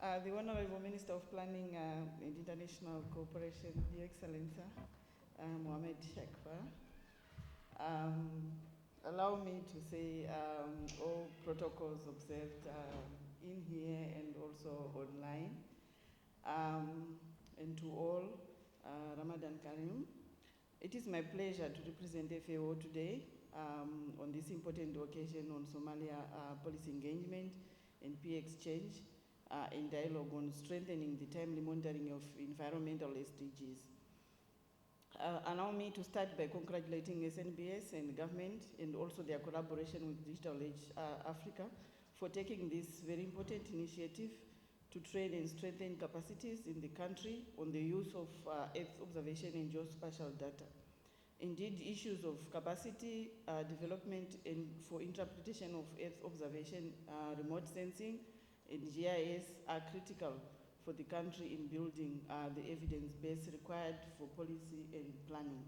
The Honorable Minister of Planning and International Cooperation, Your Excellency, Mohamed Shakwa. Allow me to say all protocols observed in here and also online. And to all, Ramadan Karim. It is my pleasure to represent FAO today on this important occasion on Somalia policy engagement and peer exchange in dialogue on strengthening the timely monitoring of environmental SDGs. Allow me to start by congratulating SNBS and government and also their collaboration with Digital Age Africa for taking this very important initiative to train and strengthen capacities in the country on the use of Earth observation and geospatial data. Indeed, issues of capacity development and for interpretation of Earth observation, remote sensing, and GIS are critical for the country in building the evidence base required for policy and planning.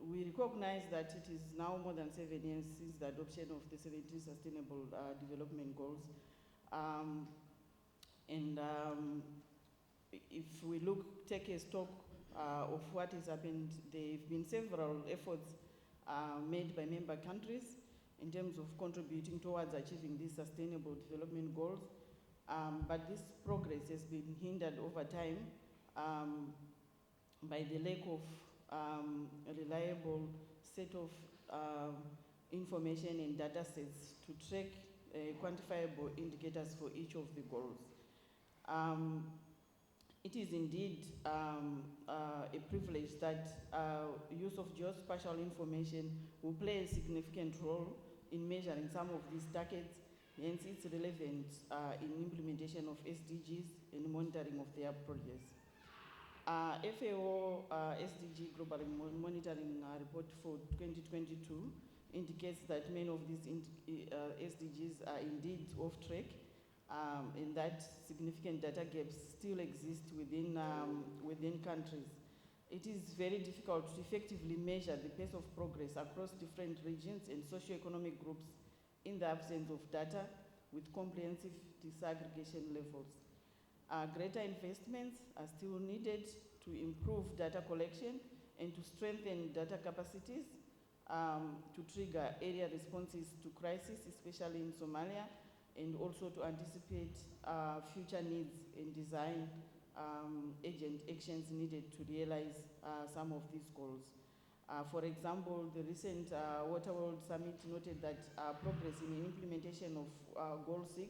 We recognize that it is now more than 7 years since the adoption of the 17 Sustainable Development Goals. If we take a stock of what has happened, there have been several efforts made by member countries in terms of contributing towards achieving these sustainable development goals. But this progress has been hindered over time by the lack of a reliable set of information and data sets to track quantifiable indicators for each of the goals. It is indeed a privilege that use of geospatial information will play a significant role in measuring some of these targets, hence its relevance in implementation of SDGs and monitoring of their progress. FAO SDG Global Monitoring Report for 2022 indicates that many of these SDGs are indeed off track, and that significant data gaps still exist within countries. It is very difficult to effectively measure the pace of progress across different regions and socioeconomic groups in the absence of data with comprehensive disaggregation levels. Greater investments are still needed to improve data collection and to strengthen data capacities to trigger area responses to crisis, especially in Somalia, and also to anticipate future needs and design agent actions needed to realize some of these goals. For example, the recent Water World Summit noted that progress in the implementation of Goal 6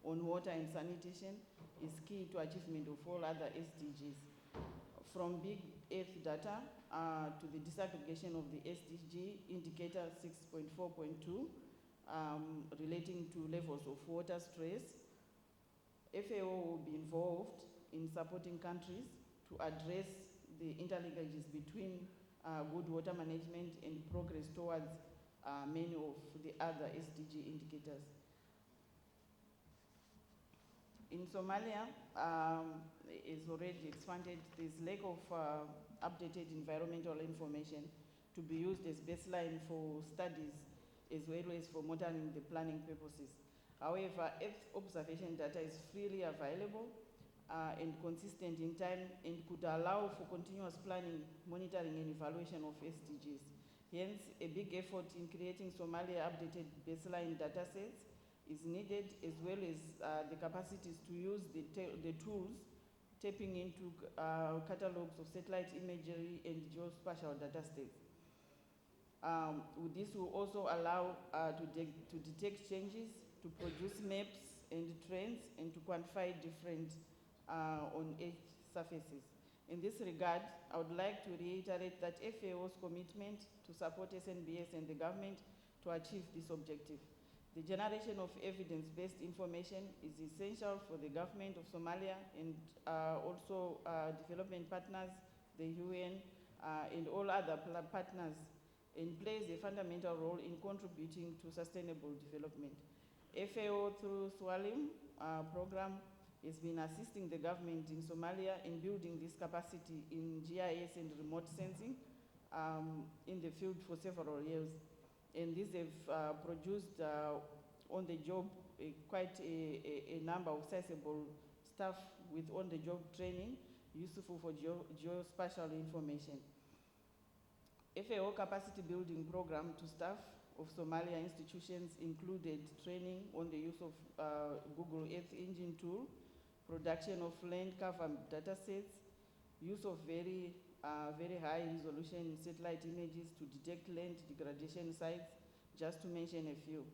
on water and sanitation is key to achievement of all other SDGs. From big Earth data to the disaggregation of the SDG indicator 6.4.2 relating to levels of water stress, FAO will be involved in supporting countries to address the interlinkages between good water management and progress towards many of the other SDG indicators. In Somalia, is already expanded, there's lack of updated environmental information to be used as baseline for studies as well as for monitoring the planning purposes. However, Earth observation data is freely available and consistent in time and could allow for continuous planning, monitoring and evaluation of SDGs. Hence, a big effort in creating Somalia updated baseline data sets is needed, as well as the capacities to use the tools tapping into catalogs of satellite imagery and geospatial data sets. This will also allow to detect changes, to produce maps and trends, and to quantify different on Earth surfaces. In this regard, I would like to reiterate that FAO's commitment to support SNBS and the government to achieve this objective. The generation of evidence-based information is essential for the government of Somalia and also development partners, the UN, and all other partners, and plays a fundamental role in contributing to sustainable development. FAO, through SWALIM program, has been assisting the government in Somalia in building this capacity in GIS and remote sensing in the field for several years. And these have produced on-the-job, quite a number of sizable staff with on-the-job training useful for geospatial information. FAO capacity building program to staff of Somalia institutions included training on the use of Google Earth Engine tool, production of land cover data sets, use of very high resolution satellite images to detect land degradation sites, just to mention a few.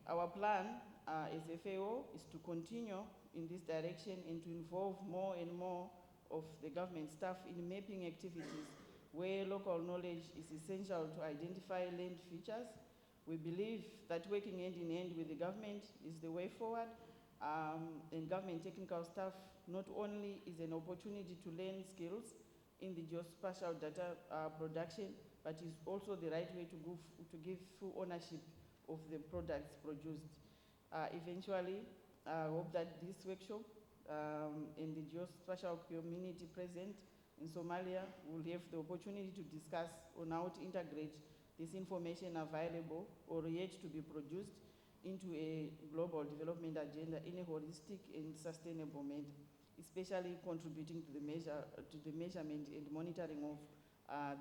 Our plan as FAO is to continue in this direction and to involve more and more of the government staff in mapping activities where local knowledge is essential to identify land features. We believe that working hand in hand with the government is the way forward, and government technical staff not only is an opportunity to learn skills in the geospatial data production, but is also the right way to give full ownership of the products produced. Eventually, I hope that this workshop and the geospatial community present in Somalia will have the opportunity to discuss on how to integrate this information available or yet to be produced into a global development agenda in a holistic and sustainable manner, especially contributing to the measurement and monitoring of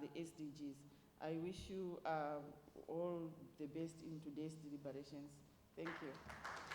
the SDGs. I wish you all the best in today's deliberations. Thank you.